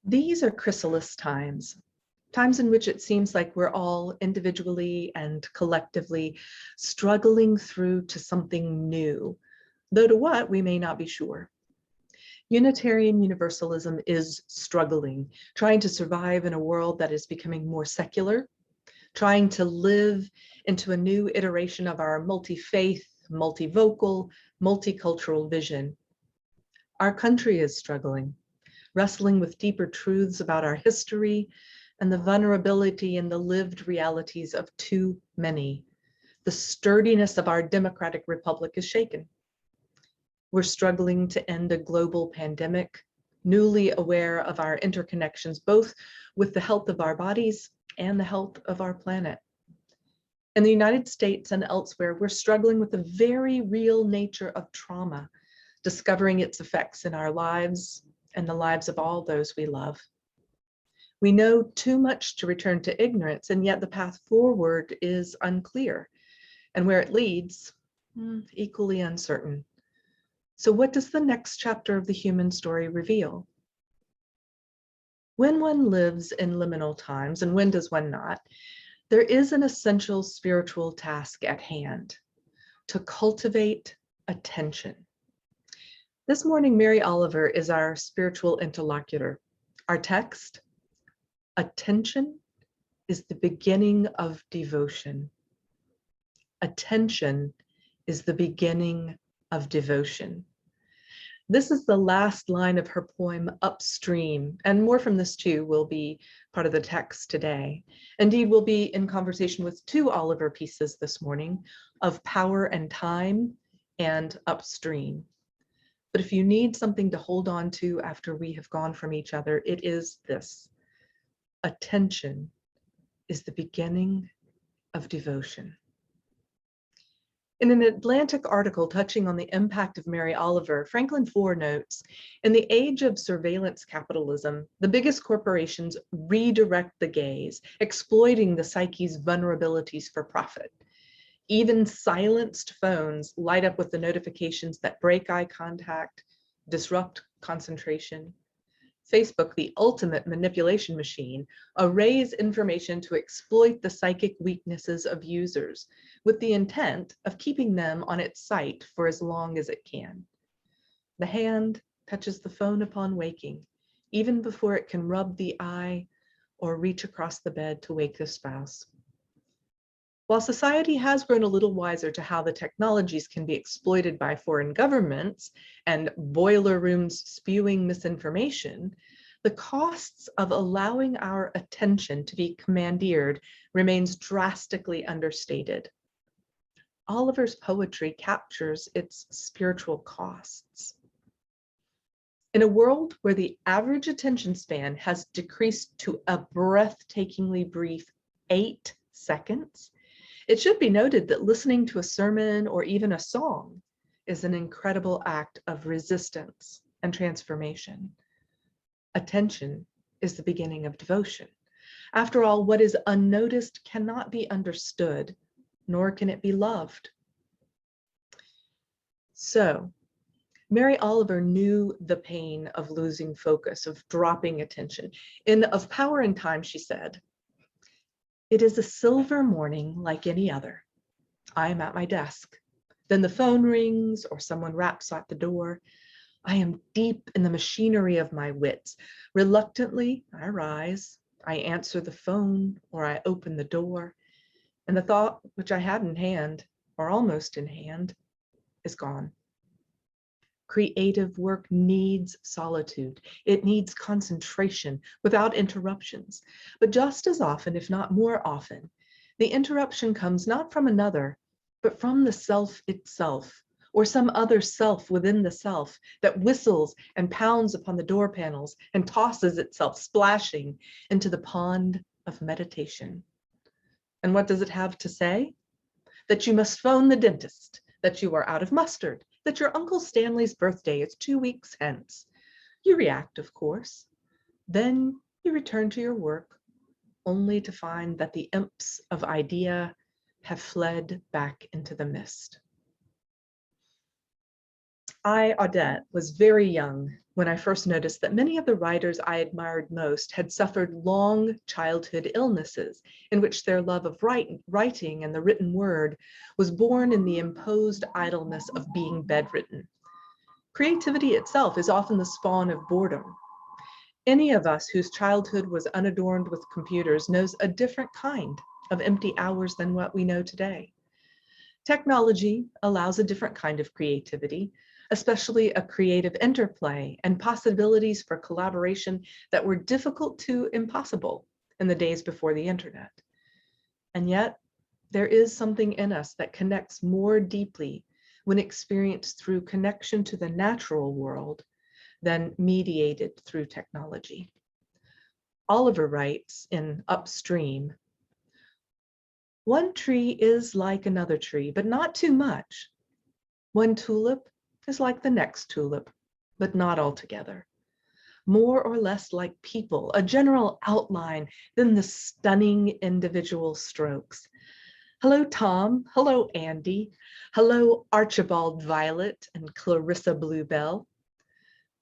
These are chrysalis times, times in which it seems like we're all individually and collectively struggling through to something new, though to what we may not be sure. Unitarian Universalism is struggling, trying to survive in a world that is becoming more secular, trying to live into a new iteration of our multi-faith, multi-vocal, multicultural vision. Our country is struggling, wrestling with deeper truths about our history and the vulnerability and the lived realities of too many. The sturdiness of our democratic republic is shaken. We're struggling to end a global pandemic, newly aware of our interconnections, both with the health of our bodies and the health of our planet. In the United States and elsewhere, we're struggling with the very real nature of trauma, discovering its effects in our lives and the lives of all those we love. We know too much to return to ignorance, and yet the path forward is unclear, and where it leads, equally uncertain. So what does the next chapter of the human story reveal? When one lives in liminal times, and when does one not, there is an essential spiritual task at hand: to cultivate attention. This morning, Mary Oliver is our spiritual interlocutor. Our text: attention is the beginning of devotion. Attention is the beginning of devotion. This is the last line of her poem, Upstream, and more from this too will be part of the text today. Indeed, we'll be in conversation with two Oliver pieces this morning, of Power and Time and Upstream. But if you need something to hold on to after we have gone from each other, it is this: attention is the beginning of devotion. In an Atlantic article touching on the impact of Mary Oliver, Franklin Foer notes, in the age of surveillance capitalism, the biggest corporations redirect the gaze, exploiting the psyche's vulnerabilities for profit. Even silenced phones light up with the notifications that break eye contact, disrupt concentration. Facebook, the ultimate manipulation machine, arrays information to exploit the psychic weaknesses of users with the intent of keeping them on its site for as long as it can. The hand touches the phone upon waking, even before it can rub the eye or reach across the bed to wake the spouse. While society has grown a little wiser to how the technologies can be exploited by foreign governments and boiler rooms spewing misinformation, the costs of allowing our attention to be commandeered remains drastically understated. Oliver's poetry captures its spiritual costs. In a world where the average attention span has decreased to a breathtakingly brief 8 seconds, it should be noted that listening to a sermon or even a song is an incredible act of resistance and transformation. Attention is the beginning of devotion. After all, what is unnoticed cannot be understood, nor can it be loved. So, Mary Oliver knew the pain of losing focus, of dropping attention. In Of Power and Time, she said, "It is a silver morning like any other. I am at my desk. Then the phone rings or someone raps at the door. I am deep in the machinery of my wits. Reluctantly, I rise. I answer the phone or I open the door. And the thought which I had in hand, or almost in hand, is gone." Creative work needs solitude. It needs concentration without interruptions. But just as often, if not more often, the interruption comes not from another, but from the self itself, or some other self within the self that whistles and pounds upon the door panels and tosses itself splashing into the pond of meditation. And what does it have to say? That you must phone the dentist, that you are out of mustard, that your Uncle Stanley's birthday is 2 weeks hence. You react, of course. Then you return to your work, only to find that the imps of idea have fled back into the mist. I, Audette, was very young when I first noticed that many of the writers I admired most had suffered long childhood illnesses in which their love of writing and the written word was born in the imposed idleness of being bedridden. Creativity itself is often the spawn of boredom. Any of us whose childhood was unadorned with computers knows a different kind of empty hours than what we know today. Technology allows a different kind of creativity, especially a creative interplay and possibilities for collaboration that were difficult to impossible in the days before the internet. And yet, there is something in us that connects more deeply when experienced through connection to the natural world than mediated through technology. Oliver writes in Upstream, "One tree is like another tree, but not too much. One tulip is like the next tulip, but not altogether. More or less like people, a general outline, then the stunning individual strokes. Hello, Tom. Hello, Andy. Hello, Archibald Violet and Clarissa Bluebell.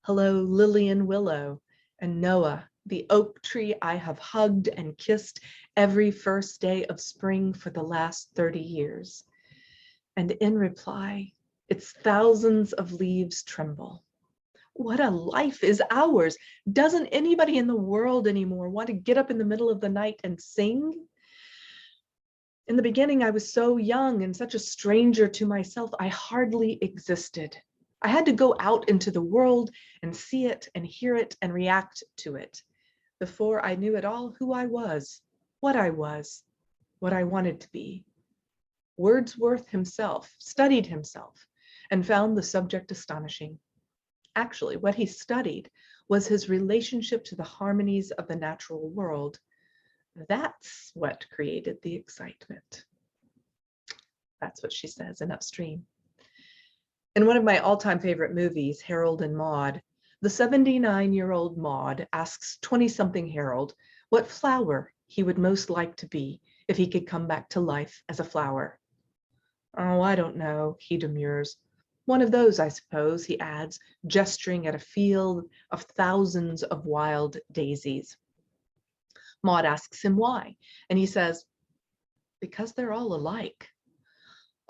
Hello, Lillian Willow and Noah, the oak tree I have hugged and kissed every first day of spring for the last 30 years. And in reply, its thousands of leaves tremble. What a life is ours. Doesn't anybody in the world anymore want to get up in the middle of the night and sing? In the beginning, I was so young and such a stranger to myself, I hardly existed. I had to go out into the world and see it and hear it and react to it before I knew at all who I was, what I wanted to be. Wordsworth himself studied himself and found the subject astonishing. Actually, what he studied was his relationship to the harmonies of the natural world. That's what created the excitement." That's what she says in Upstream. In one of my all-time favorite movies, Harold and Maude, the 79-year-old Maude asks 20-something Harold what flower he would most like to be if he could come back to life as a flower. "Oh, I don't know," he demurs. "One of those, I suppose," he adds, gesturing at a field of thousands of wild daisies. Maude asks him why, and he says, "Because they're all alike."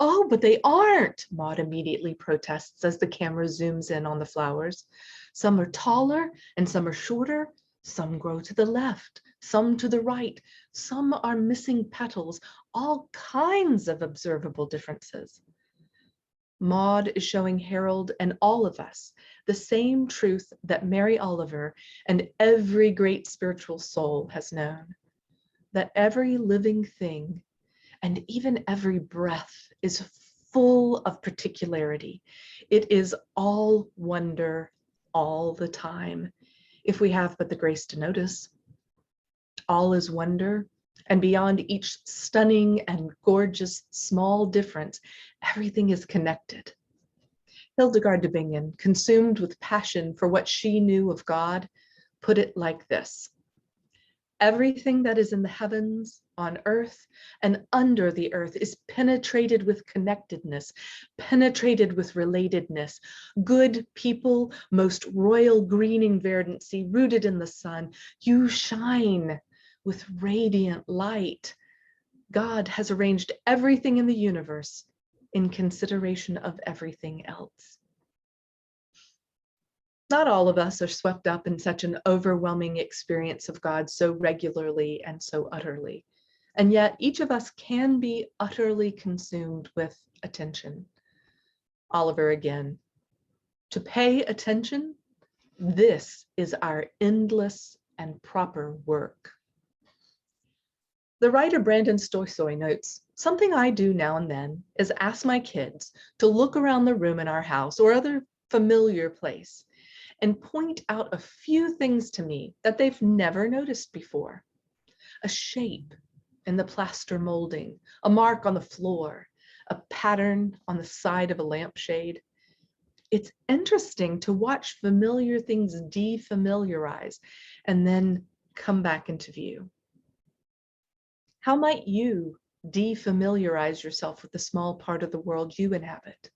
"Oh, but they aren't," Maude immediately protests as the camera zooms in on the flowers. "Some are taller and some are shorter. Some grow to the left, some to the right. Some are missing petals, all kinds of observable differences." Maude is showing Harold and all of us the same truth that Mary Oliver and every great spiritual soul has known, that every living thing and even every breath is full of particularity. It is all wonder all the time, if we have but the grace to notice. All is wonder, and beyond each stunning and gorgeous small difference, everything is connected. Hildegard de Bingen, consumed with passion for what she knew of God, put it like this: "Everything that is in the heavens, on earth, and under the earth is penetrated with connectedness, penetrated with relatedness. Good people, most royal greening verdancy, rooted in the sun, you shine with radiant light. God has arranged everything in the universe in consideration of everything else." Not all of us are swept up in such an overwhelming experience of God so regularly and so utterly. And yet each of us can be utterly consumed with attention. Oliver again, "To pay attention, this is our endless and proper work." The writer Brandon Stoisoy notes, "Something I do now and then is ask my kids to look around the room in our house or other familiar place and point out a few things to me that they've never noticed before. A shape in the plaster molding, a mark on the floor, a pattern on the side of a lampshade. It's interesting to watch familiar things defamiliarize and then come back into view. How might you defamiliarize yourself with the small part of the world you inhabit?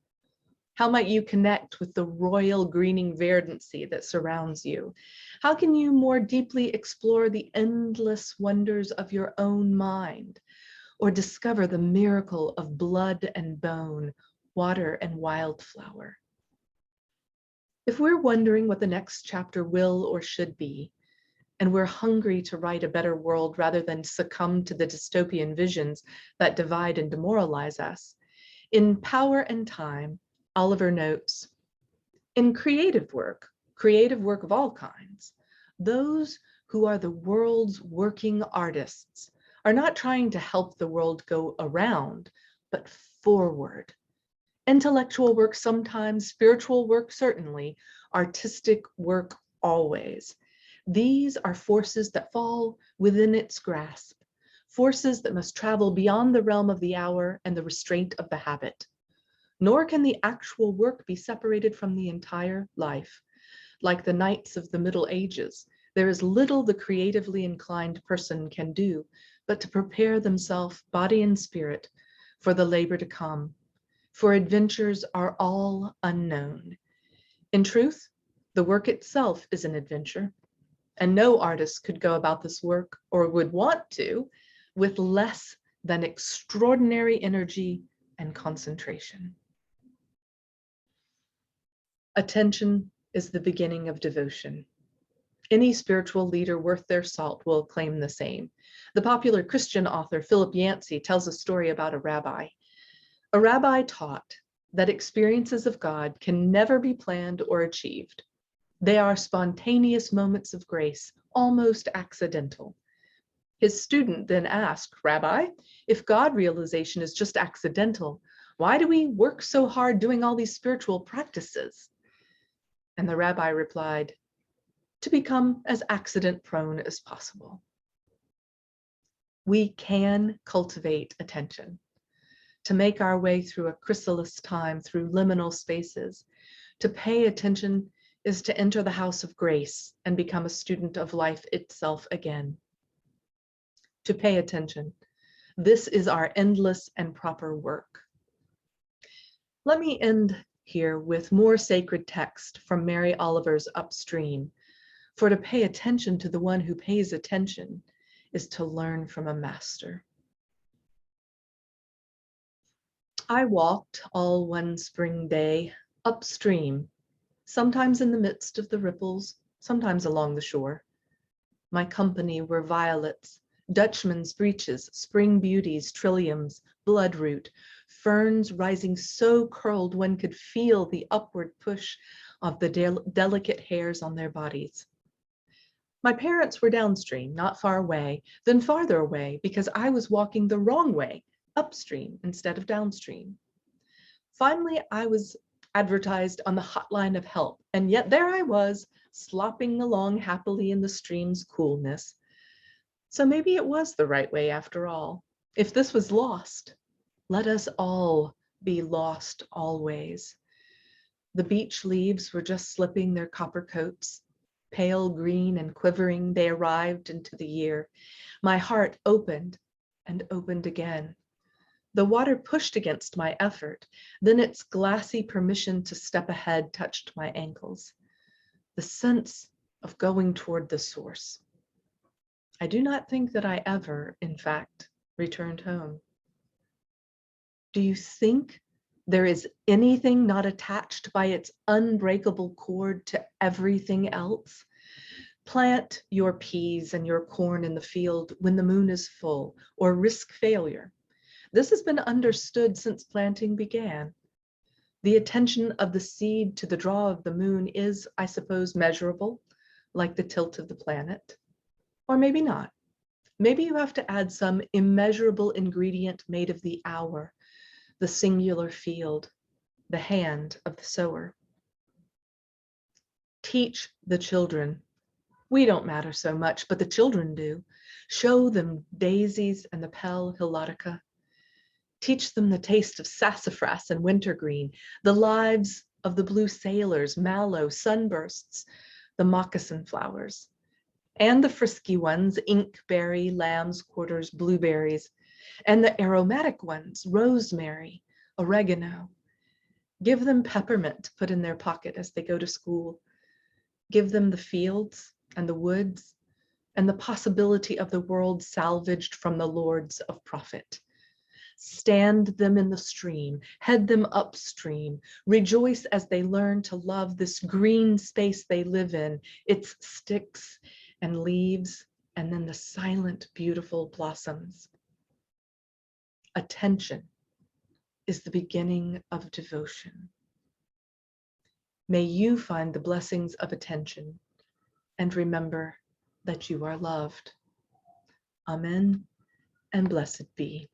How might you connect with the royal greening verdancy that surrounds you? How can you more deeply explore the endless wonders of your own mind, or discover the miracle of blood and bone, water and wildflower? If we're wondering what the next chapter will or should be, and we're hungry to write a better world rather than succumb to the dystopian visions that divide and demoralize us, in Power and Time, Oliver notes, in creative work of all kinds, those who are the world's working artists are not trying to help the world go around, but forward. Intellectual work sometimes, spiritual work certainly, artistic work always. These are forces that fall within its grasp, forces that must travel beyond the realm of the hour and the restraint of the habit. Nor can the actual work be separated from the entire life. Like the knights of the Middle Ages, there is little the creatively inclined person can do but to prepare themselves, body and spirit, for the labor to come. For adventures are all unknown. In truth, the work itself is an adventure, and no artist could go about this work, or would want to, with less than extraordinary energy and concentration. Attention is the beginning of devotion. Any spiritual leader worth their salt will claim the same. The popular Christian author Philip Yancey tells a story about a rabbi. A rabbi taught that experiences of God can never be planned or achieved. They are spontaneous moments of grace, almost accidental. His student then asked, Rabbi, if God realization is just accidental, why do we work so hard doing all these spiritual practices? And the rabbi replied, to become as accident prone as possible. We can cultivate attention, to make our way through a chrysalis time, through liminal spaces. To pay attention is to enter the house of grace and become a student of life itself again. To pay attention, this is our endless and proper work. Let me end here with more sacred text from Mary Oliver's Upstream. For to pay attention to the one who pays attention is to learn from a master. I walked all one spring day upstream, sometimes in the midst of the ripples, sometimes along the shore. My company were violets, Dutchman's breeches, spring beauties, trilliums, bloodroot, ferns rising so curled one could feel the upward push of the delicate hairs on their bodies. My parents were downstream, not far away, then farther away, because I was walking the wrong way, upstream instead of downstream. Finally, I was advertised on the hotline of help, and yet there I was, slopping along happily in the stream's coolness. So maybe it was the right way after all. If this was lost, let us all be lost always. The beech leaves were just slipping their copper coats. Pale green and quivering, they arrived into the year. My heart opened and opened again. The water pushed against my effort, then its glassy permission to step ahead touched my ankles. The sense of going toward the source. I do not think that I ever, in fact, returned home. Do you think there is anything not attached by its unbreakable cord to everything else? Plant your peas and your corn in the field when the moon is full, or risk failure. This has been understood since planting began. The attention of the seed to the draw of the moon is, I suppose, measurable, like the tilt of the planet. Or maybe not. Maybe you have to add some immeasurable ingredient made of the hour, the singular field, the hand of the sower. Teach the children. We don't matter so much, but the children do. Show them daisies and the Pell Hilotica. Teach them the taste of sassafras and wintergreen, the lives of the blue sailors, mallow, sunbursts, the moccasin flowers, and the frisky ones, inkberry, lamb's quarters, blueberries, and the aromatic ones, rosemary, oregano. Give them peppermint to put in their pocket as they go to school. Give them the fields and the woods and the possibility of the world salvaged from the lords of profit. Stand them in the stream, head them upstream, rejoice as they learn to love this green space they live in, its sticks and leaves, and then the silent, beautiful blossoms. Attention is the beginning of devotion. May you find the blessings of attention and remember that you are loved. Amen and blessed be.